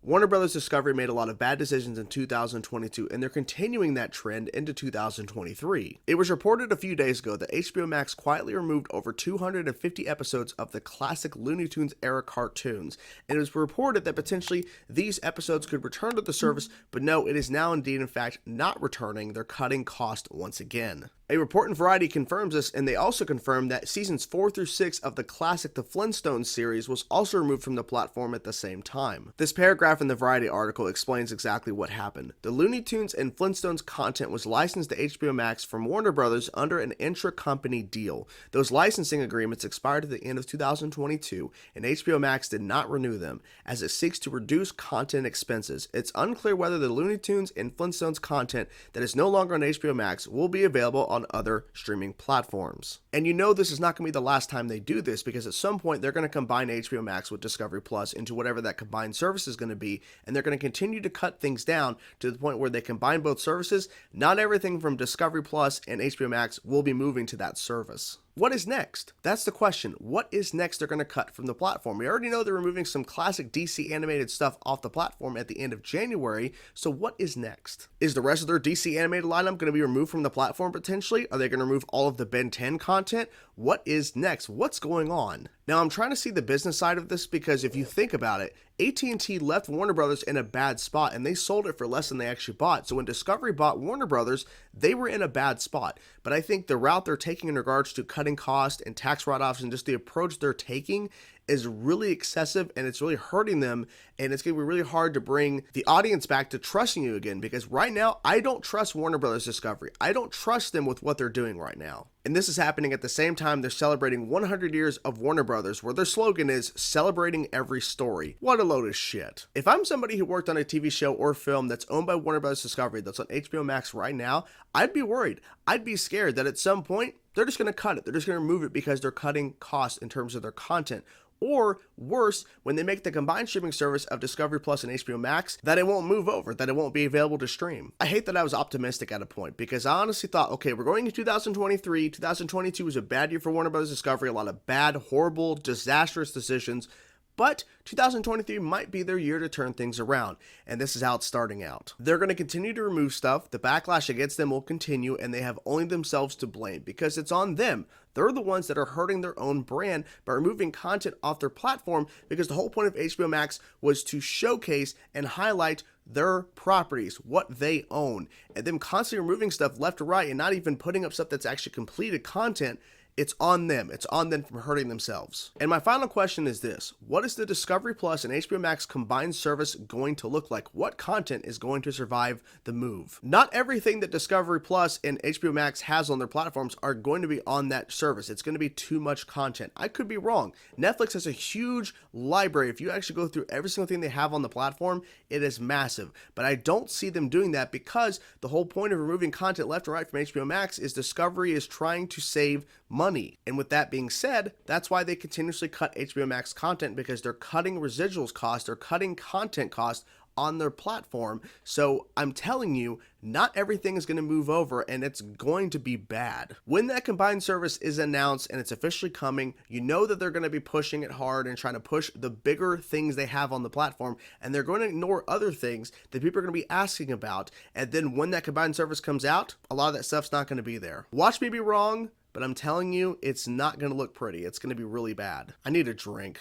Warner Bros. Discovery made a lot of bad decisions in 2022, and they're continuing that trend into 2023. It was reported a few days ago that HBO Max quietly removed over 250 episodes of the classic Looney Tunes era cartoons, and it was reported that potentially these episodes could return to the service, but no, it is now indeed in fact not returning. They're cutting cost once again. A report in Variety confirms this, and they also confirm that seasons 4 through 6 of the classic The Flintstones series was also removed from the platform at the same time. This paragraph in the Variety article explains exactly what happened. The Looney Tunes and Flintstones content was licensed to HBO Max from Warner Bros. Under an intra-company deal. Those licensing agreements expired at the end of 2022, and HBO Max did not renew them, as it seeks to reduce content expenses. It's unclear whether the Looney Tunes and Flintstones content that is no longer on HBO Max will be available on other streaming platforms. And you know this is not going to be the last time they do this, because at some point they're going to combine HBO Max with Discovery Plus into whatever that combined service is going to be, and they're going to continue to cut things down to the point where they combine both services. Not everything from Discovery Plus and HBO Max will be moving to that service. What is next? That's the question. What is next they're going to cut from the platform? We already know they're removing some classic DC animated stuff off the platform at the end of January, so what is next? Is the rest of their DC animated lineup going to be removed from the platform potentially? Are they going to remove all of the Ben 10 content? What is next? What's going on? Now, I'm trying to see the business side of this, because if you think about it, AT&T left Warner Brothers in a bad spot, and they sold it for less than they actually bought. So when Discovery bought Warner Brothers, they were in a bad spot. But I think the route they're taking in regards to cutting cost and tax write-offs and just the approach they're taking is really excessive, and it's really hurting them, and it's going to be really hard to bring the audience back to trusting you again, because right now, I don't trust Warner Brothers Discovery. I don't trust them with what they're doing right now. And this is happening at the same time they're celebrating 100 years of Warner Brothers, where their slogan is celebrating every story. What a load of shit. If I'm somebody who worked on a TV show or film that's owned by Warner Brothers Discovery that's on HBO Max right now, I'd be worried. I'd be scared that at some point, they're just going to cut it. They're just going to remove it because they're cutting costs in terms of their content. Or worse, when they make the combined streaming service of Discovery Plus and HBO Max, that it won't move over, that it won't be available to stream. I hate that I was optimistic at a point, because I honestly thought, okay, we're going into 2023. 2022 was a bad year for Warner Bros. Discovery, a lot of bad, horrible, disastrous decisions. But 2023 might be their year to turn things around, and this is how it's starting out. They're going to continue to remove stuff, the backlash against them will continue, and they have only themselves to blame, because it's on them. They're the ones that are hurting their own brand by removing content off their platform, because the whole point of HBO Max was to showcase and highlight their properties, what they own, and them constantly removing stuff left to right and not even putting up stuff that's actually completed content. It's on them. It's on them from hurting themselves. And my final question is this: what is the Discovery Plus and HBO Max combined service going to look like? What content is going to survive the move? Not everything that Discovery Plus and HBO Max has on their platforms are going to be on that service. It's going to be too much content. I could be wrong. Netflix has a huge library. If you actually go through every single thing they have on the platform, it is massive. But I don't see them doing that, because the whole point of removing content left and right from HBO Max is Discovery is trying to save money. And with that being said, that's why they continuously cut HBO Max content, because they're cutting residuals costs, they're cutting content costs on their platform. So I'm telling you, not everything is going to move over, and it's going to be bad. When that combined service is announced and it's officially coming, you know that they're going to be pushing it hard and trying to push the bigger things they have on the platform, and they're going to ignore other things that people are going to be asking about. And then when that combined service comes out, a lot of that stuff's not going to be there. Watch me be wrong, but I'm telling you, it's not going to look pretty. It's going to be really bad. I need a drink.